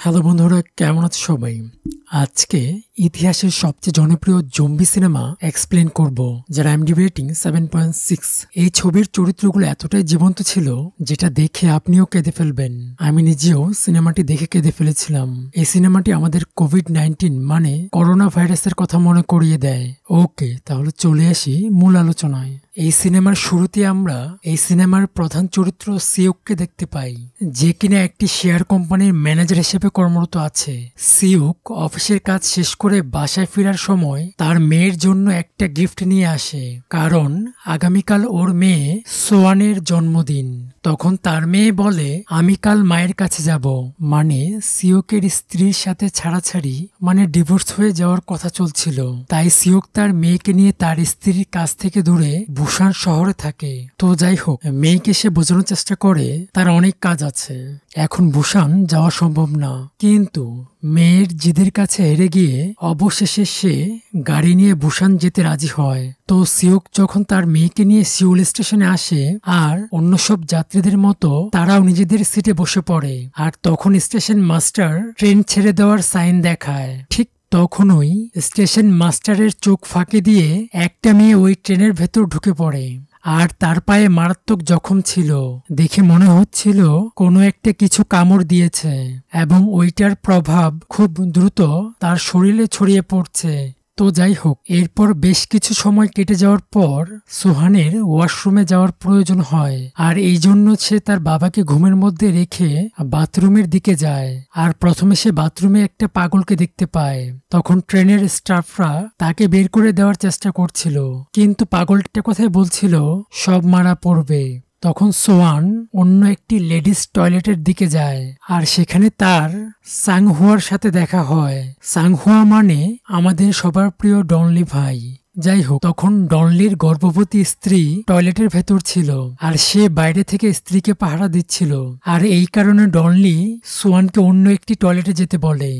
Hello বন্ধুরা, কেমন আছো সবাই? আজকে ইতিহাসের সবচেয়ে জনপ্রিয় জম্বি সিনেমা এক্সপ্লেন করব, যার IMDb রেটিং 7.6। এই ছবির চরিত্রগুলো এতটাই জীবন্ত ছিল যেটা দেখে আপনিও কেঁদে ফেলবেন। আমি নিজেও সিনেমাটি দেখে কেঁদে ফেলেছিলাম। এই সিনেমাটি আমাদের কোভিড-19 মানে করোনা ভাইরাসের কথা মনে করিয়ে দেয়। ওকে, তাহলে চলে আসি মূল আলোচনায়। এই সিনেমার শুরুতে আমরা এই সিনেমার প্রধান চরিত্র সিওককে দেখতে পাই, যে কিনা একটি শেয়ার কোম্পানির ম্যানেজার হিসেবে কর্মরত আছে। সিওক অফিসের কাজ শেষ করে বাসায় ফেরার সময় তার মেয়ের জন্য একটা গিফট নিয়ে আসে, কারণ আগামীকাল ওর মেয়ে সোয়ানের জন্মদিন। তখন তার মেয়ে বলে, আমি কাল মায়ের কাছে যাব। মানে সিওকের স্ত্রীর সাথে ছাড়াছাড়ি মানে ডিভোর্স হয়ে যাওয়ার কথা চলছিল। তাই সিওক তার মেয়েকে নিয়ে তার স্ত্রীর কাছ থেকে দূরে বুসান শহরে থাকে। তো যাই হোক, মেয়েকে সে বোঝানোর চেষ্টা করে তার অনেক কাজ আছে, এখন বুসান যাওয়া সম্ভব না। কিন্তু মেয়ের জিদের কাছে হেরে গিয়ে অবশেষে সে গাড়ি নিয়ে বুসান যেতে রাজি হয়। তো সিওক যখন তার মেয়েকে নিয়ে সিউল স্টেশনে আসে, আর অন্য সব যাত্রীদের মতো তারাও নিজেদের সিটে বসে পড়ে, আর তখন স্টেশন মাস্টার ট্রেন ছেড়ে দেওয়ার সাইন দেখায়। ঠিক তখনই স্টেশন মাস্টারের চোখ ফাঁকি দিয়ে একটা মেয়ে ওই ট্রেনের ভেতর ঢুকে পড়ে, আর তার পায়ে মারাত্মক জখম ছিল। দেখে মনে হচ্ছিল কোনো একটা কিছু কামড় দিয়েছে, এবং ওইটার প্রভাব খুব দ্রুত তার শরীরে ছড়িয়ে পড়ছে। তো যাই হোক, এরপর বেশ কিছু সময় কেটে যাওয়ার পর সোহানের ওয়াশরুমে যাওয়ার প্রয়োজন হয়, আর এই জন্য সে তার বাবাকে ঘুমের মধ্যে রেখে বাথরুমের দিকে যায়। আর প্রথমে সে বাথরুমে একটা পাগলকে দেখতে পায়। তখন ট্রেনের স্টাফরা তাকে বের করে দেওয়ার চেষ্টা করছিল, কিন্তু পাগলটা কথাই বলছিল সব মারা পড়বে। তখন সোয়ান অন্য একটি লেডিস টয়লেটের দিকে যায়, আর সেখানে তার সাংহুয়ার সাথে দেখা হয়। সাংহুয়া মানে আমাদের সবার প্রিয় ডনলি ভাই। যাই হোক, তখন ডনলির গর্ভবতী স্ত্রী টয়লেটের ভেতর ছিল, আর সে বাইরে থেকে স্ত্রীকে পাহারা দিচ্ছিল। আর এই কারণে ডনলি সোয়ানকে অন্য একটি টয়লেটে যেতে বলে।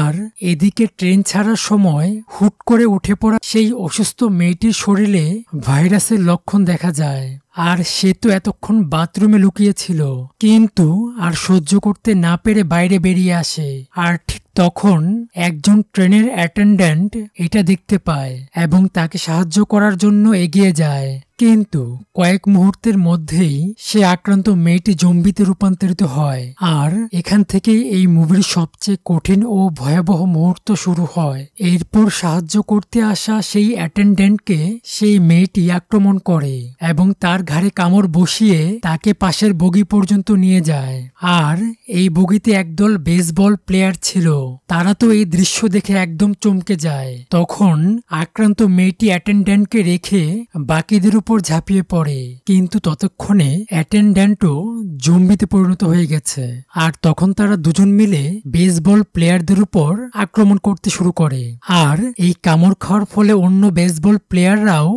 আর এদিকে ট্রেন ছাড়ার সময় হুট করে উঠে পড়া সেই অসুস্থ মেয়েটির শরীরে ভাইরাসের লক্ষণ দেখা যায়। আর সে তো এতক্ষণ বাথরুমে লুকিয়েছিল, কিন্তু আর সহ্য করতে না পেরে বাইরে বেরিয়ে আসে। আর ঠিক তখন একজন ট্রেনের অ্যাটেন্ডেন্ট এটা দেখতে পায় এবং তাকে সাহায্য করার জন্য এগিয়ে যায়। কিন্তু কয়েক মুহূর্তের মধ্যেই সে আক্রান্ত মেয়েটি জম্বিতে রূপান্তরিত হয়। আর এখান থেকেই এই মুভির সবচেয়ে কঠিন ও ভয়াবহ মুহূর্ত শুরু হয়। এরপর সাহায্য করতে আসা সেই অ্যাটেন্ডেন্টকে সেই মেয়েটি আক্রমণ করে এবং তার ঘাড়ে কামড় বসিয়ে তাকে পাশের বগি পর্যন্ত নিয়ে যায়। আর এই বগিতে একদল বেসবল প্লেয়ার ছিল। তারা তো এই দৃশ্য দেখে একদম চমকে যায়। তখন আক্রান্ত মেয়েটি অ্যাটেন্ডেন্টকে রেখে বাকিদের উপর ঝাঁপিয়ে পড়ে, কিন্তু ততক্ষণে অ্যাটেন্ডেন্টও জম্বিতে পরিণত হয়ে গেছে। আর তখন তারা দুজন মিলে বেসবল প্লেয়ারদের উপর আক্রমণ করতে শুরু করে। আর এই কামড় খাওয়ার ফলে অন্য বেসবল প্লেয়াররাও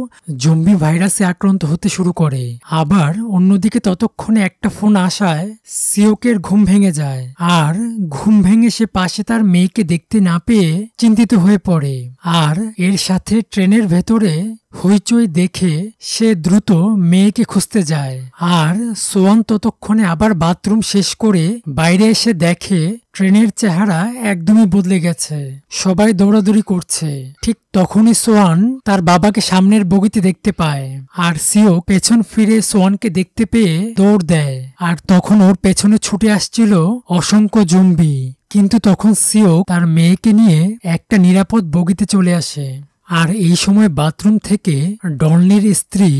জম্বি ভাইরাসে আক্রান্ত হতে শুরু করে। আবার অন্যদিকে ততক্ষণে একটা ফোন আসায় সিওকের ঘুম ভেঙে যায়, আর ঘুম ভেঙে সে পাশে তার মেয়েকে দেখতে না পেয়ে চিন্তিত হয়ে পড়ে। আর এর সাথে ট্রেনের ভেতরে হইচই দেখে সে দ্রুত মেয়েকে খুঁজতে যায়। আর সোয়ান ততক্ষণে আবার বাথরুম শেষ করে বাইরে এসে দেখে ট্রেনের চেহারা একদমই বদলে গেছে, সবাই দৌড়াদৌড়ি করছে। ঠিক তখনই সোয়ান তার বাবাকে সামনের বগিতে দেখতে পায়, আর সিও পেছন ফিরে সোয়ানকে দেখতে পেয়ে দৌড় দেয়। আর তখন ওর পেছনে ছুটে আসছিল অসংখ্য জম্বি, কিন্তু তখন সিও তার মেয়েকে নিয়ে একটা নিরাপদ বগিতে চলে আসে। আর এই সময় বাথরুম থেকে ডনলির স্ত্রী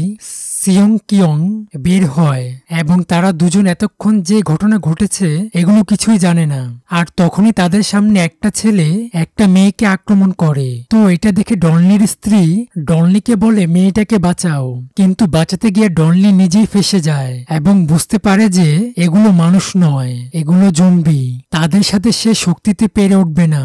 সিয়ং কিয়ং বের হয়, এবং তারা দুজন এতক্ষণ যে ঘটনা ঘটেছে এগুলো কিছুই জানে না। আর তখনই তাদের সামনে একটা ছেলে একটা মেয়েকে আক্রমণ করে। তো এটা দেখে ডনলির স্ত্রী ডনলিকে বলে মেয়েটাকে বাঁচাও, কিন্তু বাঁচাতে গিয়ে ডনলি নিজেই ফেঁসে যায় এবং বুঝতে পারে যে এগুলো মানুষ নয়, এগুলো জম্বি। তাদের সাথে সে শক্তিতে পেরে উঠবে না।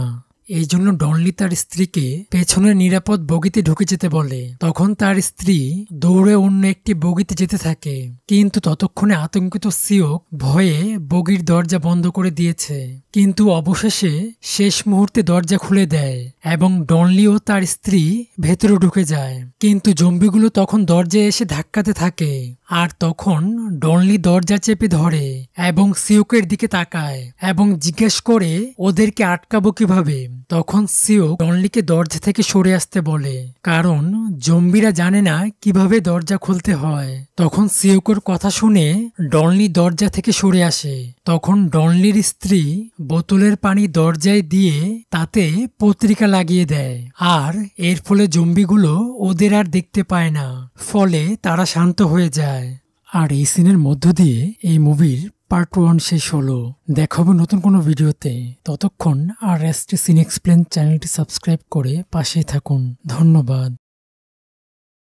এই জন্য ডনলি তার স্ত্রীকে পেছনের নিরাপদ বগিতে ঢুকে যেতে বলে। তখন তার স্ত্রী দৌড়ে অন্য একটি বগিতে যেতে থাকে, কিন্তু ততক্ষণে আতঙ্কিত সিওক ভয়ে বগির দরজা বন্ধ করে দিয়েছে। কিন্তু অবশেষে শেষ মুহূর্তে দরজা খুলে দেয় এবং ডনলি ও তার স্ত্রী ভেতরে ঢুকে যায়। কিন্তু জম্বিগুলো তখন দরজায় এসে ধাক্কাতে থাকে, আর তখন ডনলি দরজা চেপে ধরে এবং সিওকের দিকে তাকায় এবং জিজ্ঞেস করে ওদেরকে আটকাবো কিভাবে। তখন সিওক ডনলিকে দরজা থেকে সরে আসতে বলে, কারণ জম্বিরা জানে না কিভাবে দরজা খুলতে হয়। তখন সিওকের কথা শুনে ডনলি দরজা থেকে সরে আসে। তখন ডনলির স্ত্রী বোতলের পানি দরজায় দিয়ে তাতে পত্রিকা লাগিয়ে দেয়, আর এর ফলে জম্বিগুলো ওদের আর দেখতে পায় না, ফলে তারা শান্ত হয়ে যায়। আর এই সিনের মধ্য দিয়ে এই মুভির পার্ট 1 শেষ হলো। দেখা হবে নতুন কোনো ভিডিওতে। ততক্ষণ আর এসটি সিন এক্সপ্লেন চ্যানেলটি সাবস্ক্রাইব করে পাশেই থাকুন। ধন্যবাদ।